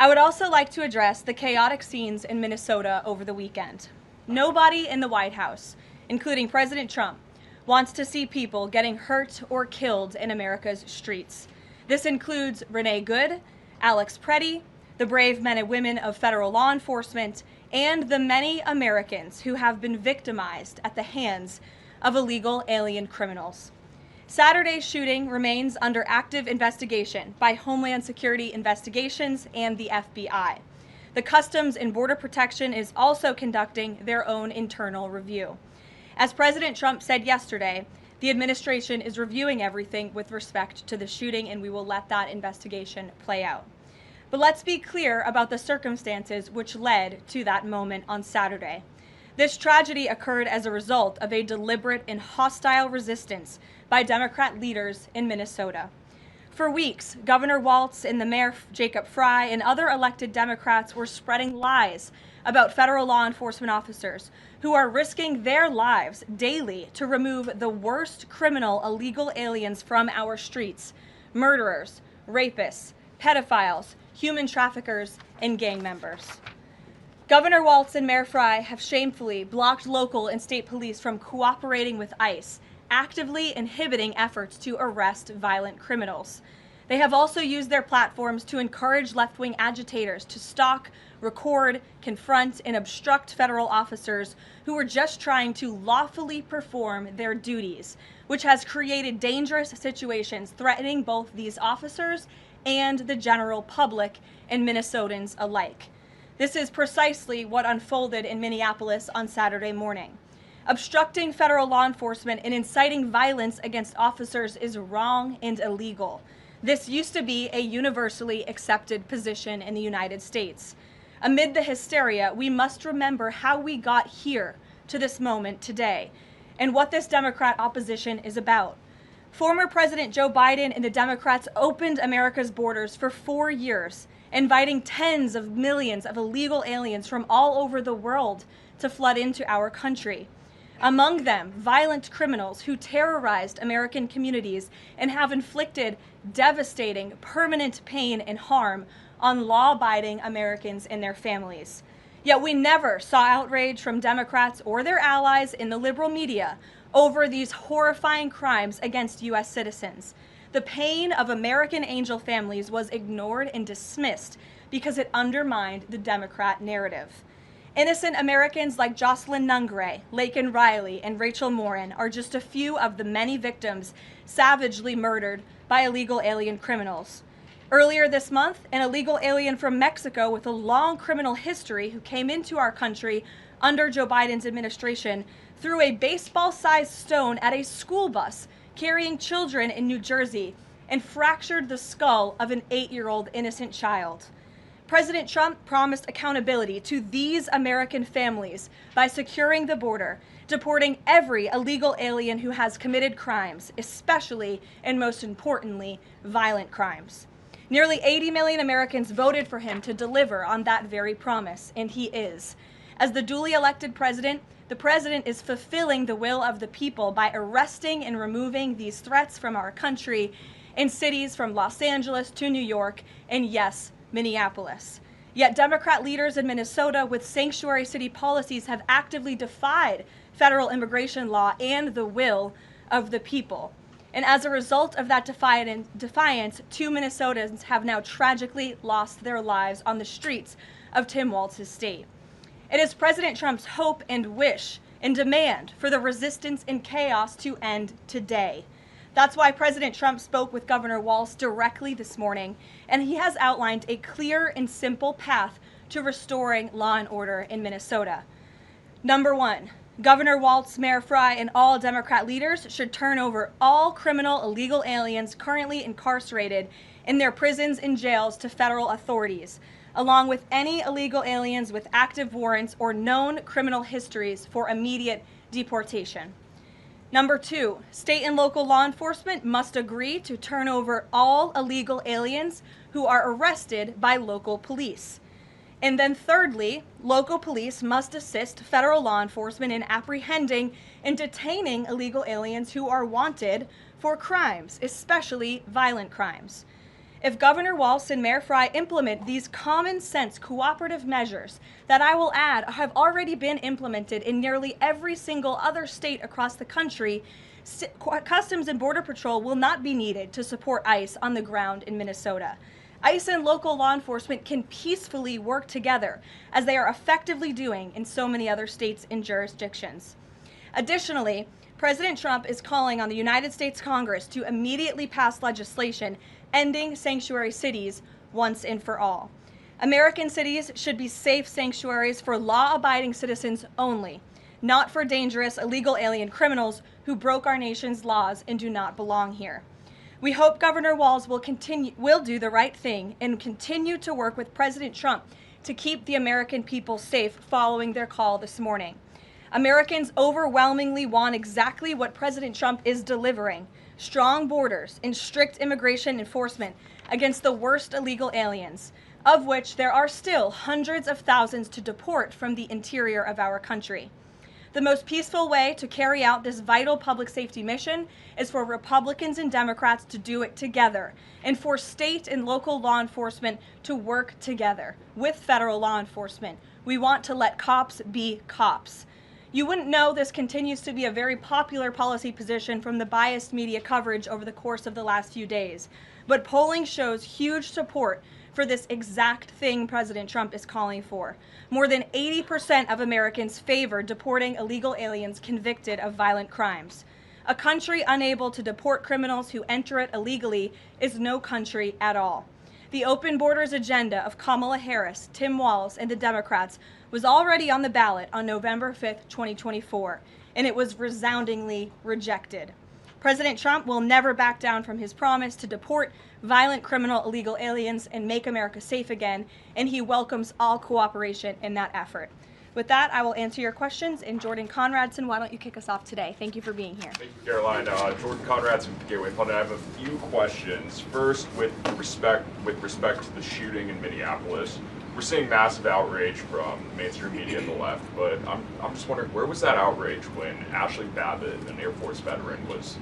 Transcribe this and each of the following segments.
I would also like to address the chaotic scenes in Minnesota over the weekend. Nobody in the White House, including President Trump, wants to see people getting hurt or killed in America's streets. This includes Renee Good, Alex Pretti, the brave men and women of federal law enforcement, and the many Americans who have been victimized at the hands of illegal alien criminals. Saturday's shooting remains under active investigation by Homeland Security Investigations and the FBI. The Customs and Border Protection is also conducting their own internal review. As President Trump said yesterday, the administration is reviewing everything with respect to the shooting, and we will let that investigation play out. But let's be clear about the circumstances which led to that moment on Saturday. This tragedy occurred as a result of a deliberate and hostile resistance by Democrat leaders in Minnesota. For weeks, Governor Walz and the Mayor Jacob Frey and other elected Democrats were spreading lies about federal law enforcement officers who are risking their lives daily to remove the worst criminal illegal aliens from our streets: murderers, rapists, pedophiles, human traffickers, and gang members. Governor Walz and Mayor Frey have shamefully blocked local and state police from cooperating with ICE, actively inhibiting efforts to arrest violent criminals. They have also used their platforms to encourage left-wing agitators to stalk, record, confront, and obstruct federal officers who are just trying to lawfully perform their duties, which has created dangerous situations threatening both these officers and the general public and Minnesotans alike. This is precisely what unfolded in Minneapolis on Saturday morning. Obstructing federal law enforcement and inciting violence against officers is wrong and illegal. This used to be a universally accepted position in the United States. Amid the hysteria, we must remember how we got here to this moment today and what this Democrat opposition is about. Former President Joe Biden and the Democrats opened America's borders for 4 years, inviting tens of millions of illegal aliens from all over the world to flood into our country. Among them, violent criminals who terrorized American communities and have inflicted devastating, permanent pain and harm on law-abiding Americans and their families. Yet we never saw outrage from Democrats or their allies in the liberal media over these horrifying crimes against U.S. citizens. The pain of American angel families was ignored and dismissed because it undermined the Democrat narrative. Innocent Americans like Jocelyn Nungray, Laken Riley, and Rachel Morin are just a few of the many victims savagely murdered by illegal alien criminals. Earlier this month, an illegal alien from Mexico with a long criminal history who came into our country under Joe Biden's administration threw a baseball-sized stone at a school bus carrying children in New Jersey and fractured the skull of an 8-year-old innocent child. President Trump promised accountability to these American families by securing the border, deporting every illegal alien who has committed crimes, especially and most importantly, violent crimes. Nearly 80 million Americans voted for him to deliver on that very promise, and he is. As the duly elected president, the president is fulfilling the will of the people by arresting and removing these threats from our country in cities from Los Angeles to New York and, yes, Minneapolis. Yet Democrat leaders in Minnesota with sanctuary city policies have actively defied federal immigration law and the will of the people. And as a result of that defiance, 2 Minnesotans have now tragically lost their lives on the streets of Tim Walz's state. It is President Trump's hope and wish and demand for the resistance and chaos to end today. That's why President Trump spoke with Governor Walz directly this morning, and he has outlined a clear and simple path to restoring law and order in Minnesota. Number 1, Governor Walz, Mayor Frey, and all Democrat leaders should turn over all criminal illegal aliens currently incarcerated in their prisons and jails to federal authorities, along with any illegal aliens with active warrants or known criminal histories for immediate deportation. Number 2, state and local law enforcement must agree to turn over all illegal aliens who are arrested by local police. And then thirdly, local police must assist federal law enforcement in apprehending and detaining illegal aliens who are wanted for crimes, especially violent crimes. If Governor Walz and Mayor Frey implement these common sense cooperative measures that I will add have already been implemented in nearly every single other state across the country, Customs and Border Patrol will not be needed to support ICE on the ground in Minnesota. ICE and local law enforcement can peacefully work together, as they are effectively doing in so many other states and jurisdictions. Additionally, President Trump is calling on the United States Congress to immediately pass legislation ending sanctuary cities once and for all. American cities should be safe sanctuaries for law-abiding citizens only, not for dangerous illegal alien criminals who broke our nation's laws and do not belong here. We hope Governor Walz will do the right thing and continue to work with President Trump to keep the American people safe following their call this morning. Americans overwhelmingly want exactly what President Trump is delivering: strong borders and strict immigration enforcement against the worst illegal aliens, of which there are still hundreds of thousands to deport from the interior of our country. The most peaceful way to carry out this vital public safety mission is for Republicans and Democrats to do it together, and for state and local law enforcement to work together with federal law enforcement. We want to let cops be cops. You wouldn't know this continues to be a very popular policy position from the biased media coverage over the course of the last few days, but polling shows huge support for this exact thing President Trump is calling for. More than 80% of Americans favor deporting illegal aliens convicted of violent crimes. A country unable to deport criminals who enter it illegally is no country at all. The open borders agenda of Kamala Harris, Tim Walz, and the Democrats was already on the ballot on November 5th, 2024, and it was resoundingly rejected. President Trump will never back down from his promise to deport violent criminal illegal aliens and make America safe again, and he welcomes all cooperation in that effort. With that, I will answer your questions. And Jordan Conradson, why don't you kick us off today? Thank you for being here. Thank you, Caroline. Jordan Conradson with Gateway Pundit. I have a few questions. First, with respect to the shooting in Minneapolis, we're seeing massive outrage from mainstream media and the left, but I'm just wondering, where was that outrage when Ashley Babbitt, an Air Force veteran, was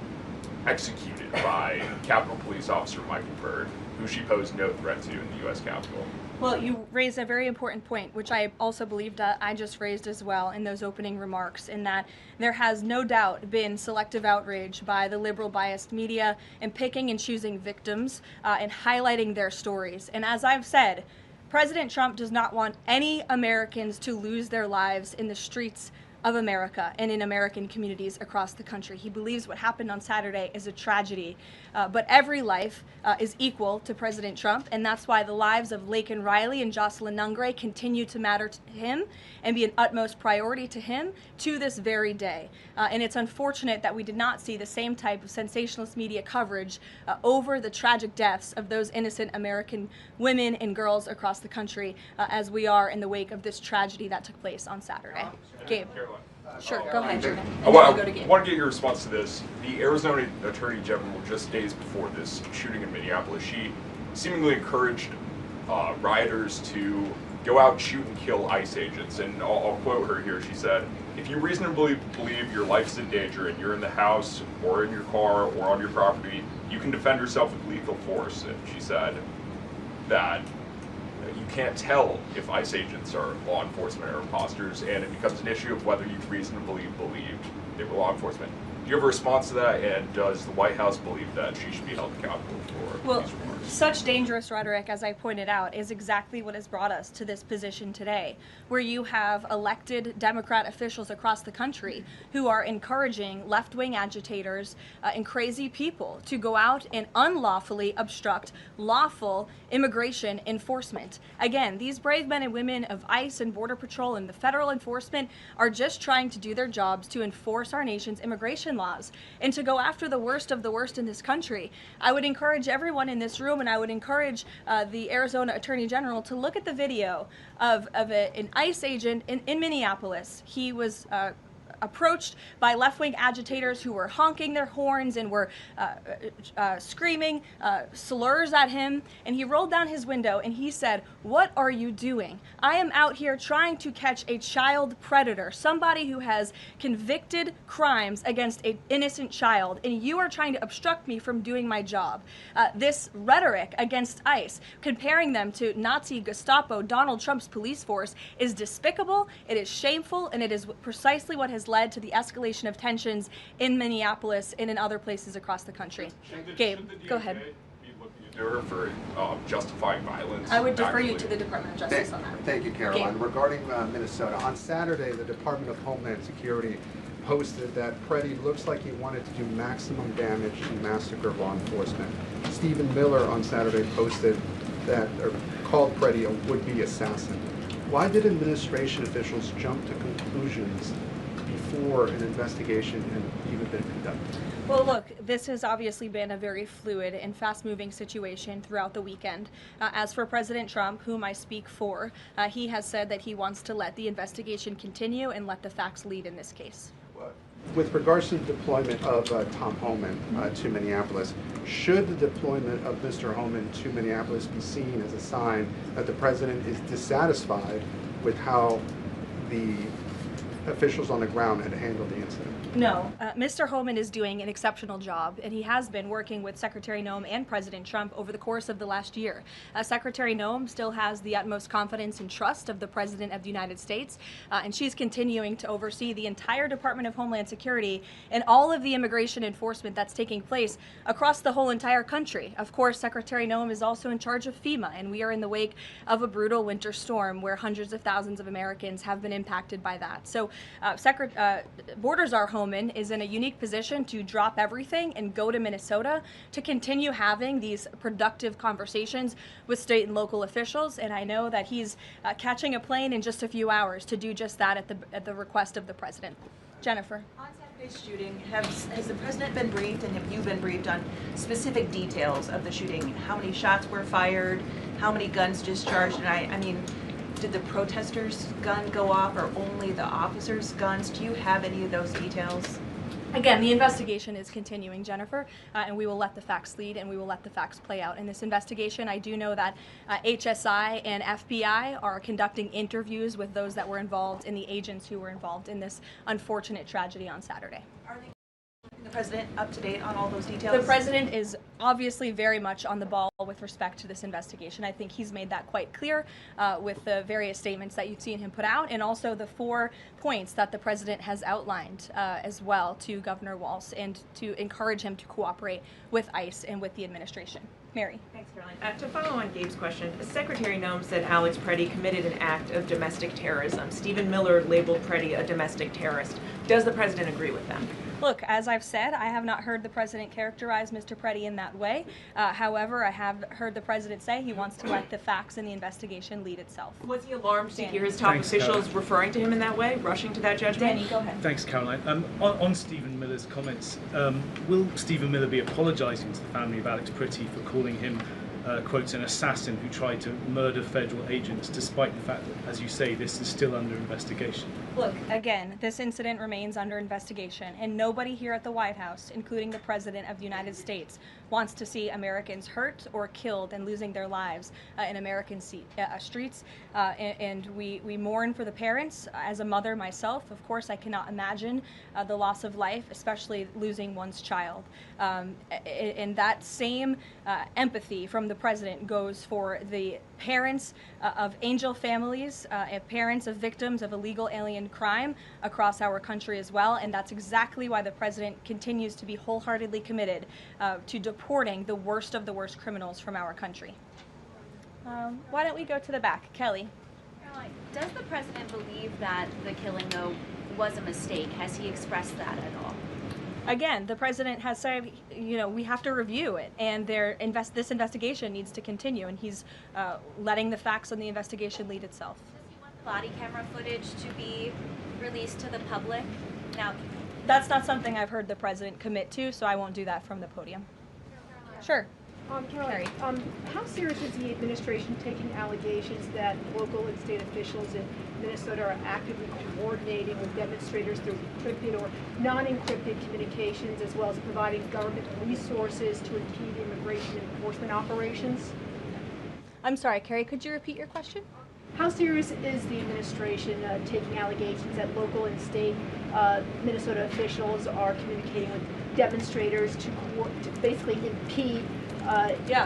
executed by Capitol Police Officer Michael Byrd, who she posed no threat to in the U.S. Capitol? Well, you raised a very important point, which I also believed I just raised as well in those opening remarks, in that there has no doubt been selective outrage by the liberal biased media in picking and choosing victims and highlighting their stories. And as I've said, President Trump does not want any Americans to lose their lives in the streets of America and in American communities across the country. He believes what happened on Saturday is a tragedy, but every life is equal to President Trump, and that's why the lives of Laken Riley and Jocelyn Nungray continue to matter to him and be an utmost priority to him to this very day. And it's unfortunate that we did not see the same type of sensationalist media coverage over the tragic deaths of those innocent American women and girls across the country as we are in the wake of this tragedy that took place on Saturday. Gabe. Sure, go ahead. I want to get your response to this. The Arizona Attorney General, just days before this shooting in Minneapolis, she seemingly encouraged rioters to go out, shoot, and kill ICE agents. And I'll quote her here. She said, "If you reasonably believe your life's in danger and you're in the house or in your car or on your property, you can defend yourself with lethal force." And she said that you can't tell if ICE agents are law enforcement or imposters, and it becomes an issue of whether you reasonably believe they were law enforcement. Do you have a response to that, and does the White House believe that she should be held accountable for these remarks? Such dangerous rhetoric, as I pointed out, is exactly what has brought us to this position today, where you have elected Democrat officials across the country who are encouraging left-wing agitators and crazy people to go out and unlawfully obstruct lawful immigration enforcement. Again, these brave men and women of ICE and Border Patrol and the federal enforcement are just trying to do their jobs to enforce our nation's immigration laws and to go after the worst of the worst in this country. I would encourage everyone in this room, and I would encourage the Arizona Attorney General to look at the video of an ICE agent in Minneapolis. He was approached by left-wing agitators who were honking their horns and were screaming slurs at him. And he rolled down his window and he said, "What are you doing? I am out here trying to catch a child predator, somebody who has convicted crimes against an innocent child, and you are trying to obstruct me from doing my job." This rhetoric against ICE, comparing them to Nazi Gestapo, Donald Trump's police force, is despicable, it is shameful, and it is precisely what has led to the escalation of tensions in Minneapolis and in other places across the country. Gabe, go ahead. Be looking to do her for justifying violence? I would defer you to the Department of Justice on that. Thank you, Caroline. Gabe. Regarding Minnesota, on Saturday, the Department of Homeland Security posted that Pretti looks like he wanted to do maximum damage to massacre law enforcement. Stephen Miller on Saturday posted that, or called Pretti a would-be assassin. Why did administration officials jump to conclusions before an investigation had even been conducted? Well, look, this has obviously been a very fluid and fast-moving situation throughout the weekend. As for President Trump, whom I speak for, he has said that he wants to let the investigation continue and let the facts lead in this case. With regards to the deployment of Tom Homan to Minneapolis, should the deployment of Mr. Homan to Minneapolis be seen as a sign that the president is dissatisfied with how the officials on the ground had handled the incident? No, Mr. Homan is doing an exceptional job, and he has been working with Secretary Noem and President Trump over the course of the last year. Secretary Noem still has the utmost confidence and trust of the President of the United States, and she's continuing to oversee the entire Department of Homeland Security and all of the immigration enforcement that's taking place across the whole entire country. Of course, Secretary Noem is also in charge of FEMA, and we are in the wake of a brutal winter storm where hundreds of thousands of Americans have been impacted by that. So Borders Are Homan is in a unique position to drop everything and go to Minnesota to continue having these productive conversations with state and local officials. And I know that he's catching a plane in just a few hours to do just that at the request of the president. Jennifer. On Saturday's shooting, has the president been briefed, and have you been briefed on specific details of the shooting? How many shots were fired? How many guns discharged? And I mean, did the protesters' gun go off, or only the officers' guns? Do you have any of those details? Again, the investigation is continuing, Jennifer, and we will let the facts lead and we will let the facts play out in this investigation. I do know that HSI and FBI are conducting interviews with those that were involved and the agents who were involved in this unfortunate tragedy on Saturday. Are they keeping the president up to date on all those details? The president is obviously very much on the ball with respect to this investigation. I think he's made that quite clear with the various statements that you've seen him put out, and also the 4 points that the president has outlined as well to Governor Walz, and to encourage him to cooperate with ICE and with the administration. Mary. Thanks, Caroline. To follow on Gabe's question, Secretary Noem said Alex Pretti committed an act of domestic terrorism. Stephen Miller labeled Pretti a domestic terrorist. Does the president agree with them? Look, as I've said, I have not heard the president characterize Mr. Pretti in that way. However, I have heard the president say he wants to let the facts in the investigation lead itself. Was he alarmed to hear his top officials referring to him in that way, rushing to that judgment? Danny, go ahead. Thanks, Caroline. On Stephen Miller's comments, will Stephen Miller be apologising to the family of Alex Pretti for calling him, quotes, an assassin who tried to murder federal agents, despite the fact that, as you say, this is still under investigation? Look, again, this incident remains under investigation, and nobody here at the White House, including the President of the United States, wants to see Americans hurt or killed and losing their lives in American streets. And we mourn for the parents. As a mother myself, of course, I cannot imagine the loss of life, especially losing one's child. And that same empathy from the President goes for the parents of angel families, parents of victims of illegal alien crime across our country as well, and that's exactly why the president continues to be wholeheartedly committed to deporting the worst of the worst criminals from our country. Why don't we go to the back? Kelly. Caroline, does the president believe that the killing, though, was a mistake? Has he expressed that at all? Again, the president has said, we have to review it, and this investigation needs to continue, and he's letting the facts on the investigation lead itself. Does he want the body camera footage to be released to the public? Now, that's not something I've heard the president commit to, so I won't do that from the podium. Sure. Carrie. Caroline, how serious is the administration taking allegations that local and state officials in Minnesota are actively coordinating with demonstrators through encrypted or non-encrypted communications, as well as providing government resources to impede immigration enforcement operations? I'm sorry, Carrie, could you repeat your question? How serious is the administration taking allegations that local and state Minnesota officials are communicating with demonstrators to basically impede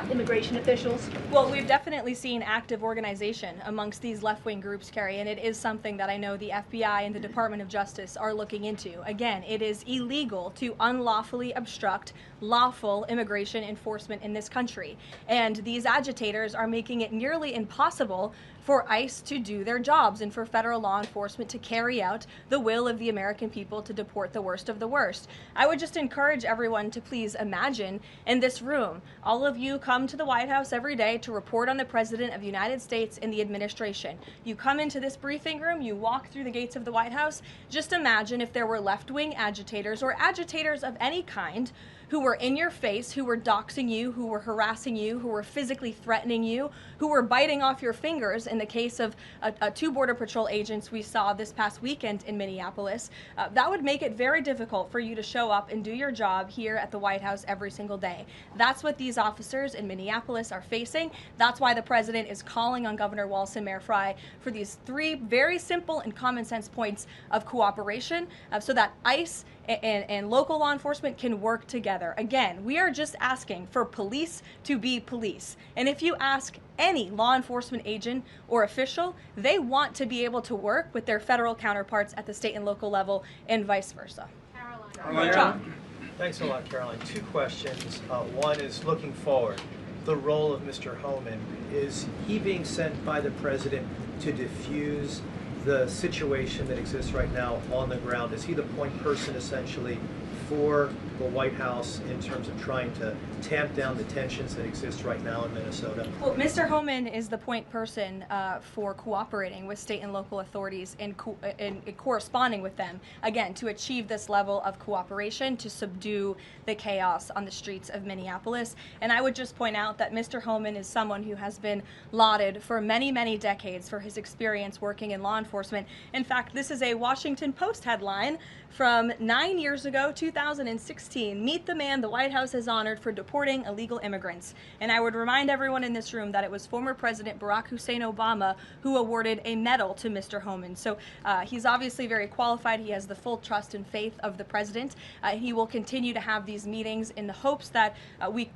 immigration officials? Well, we've definitely seen active organization amongst these left-wing groups, Carrie, and it is something that I know the FBI and the Department of Justice are looking into. Again, it is illegal to unlawfully obstruct lawful immigration enforcement in this country, and these agitators are making it nearly impossible for ICE to do their jobs and for federal law enforcement to carry out the will of the American people to deport the worst of the worst. I would just encourage everyone to please imagine in this room, all of you come to the White House every day to report on the President of the United States and the administration. You come into this briefing room, you walk through the gates of the White House. Just imagine if there were left-wing agitators or agitators of any kind who were in your face, who were doxing you, who were harassing you, who were physically threatening you, who were biting off your fingers in the case of two Border Patrol agents we saw this past weekend in Minneapolis. That would make it very difficult for you to show up and do your job here at the White House every single day. That's what these officers in Minneapolis are facing. That's why the president is calling on Governor Walz and Mayor Frey for these three very simple and common sense points of cooperation so that ICE and local law enforcement can work together. Again, we are just asking for police to be police. And if you ask any law enforcement agent or official, they want to be able to work with their federal counterparts at the state and local level and vice versa. Caroline. Thanks a lot, Caroline. Two questions. One is looking forward. The role of Mr. Houe, is he being sent by the president to diffuse the situation that exists right now on the ground? Is he the point person essentially for the White House in terms of trying to tamp down the tensions that exist right now in Minnesota? Well, Mr. Houe is the point person for cooperating with state and local authorities and corresponding with them, again, to achieve this level of cooperation to subdue the chaos on the streets of Minneapolis. And I would just point out that Mr. Houe is someone who has been lauded for many, many decades for his experience working in law enforcement. In fact, this is a Washington Post headline from 9 years ago, 2016. Meet the man the White House has honored for deporting illegal immigrants. And I would remind everyone in this room that it was former President Barack Hussein Obama who awarded a medal to Mr. Houe. So he's obviously very qualified. He has the full trust and faith of the president. He will continue to have these meetings in the hopes that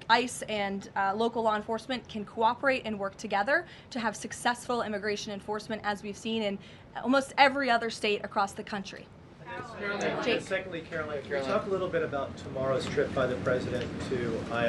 ICE and local law enforcement can cooperate and work together to have successful immigration enforcement, as we've seen in almost every other state across the country. And secondly, Caroline, can you talk a little bit about tomorrow's trip by the president to Iowa?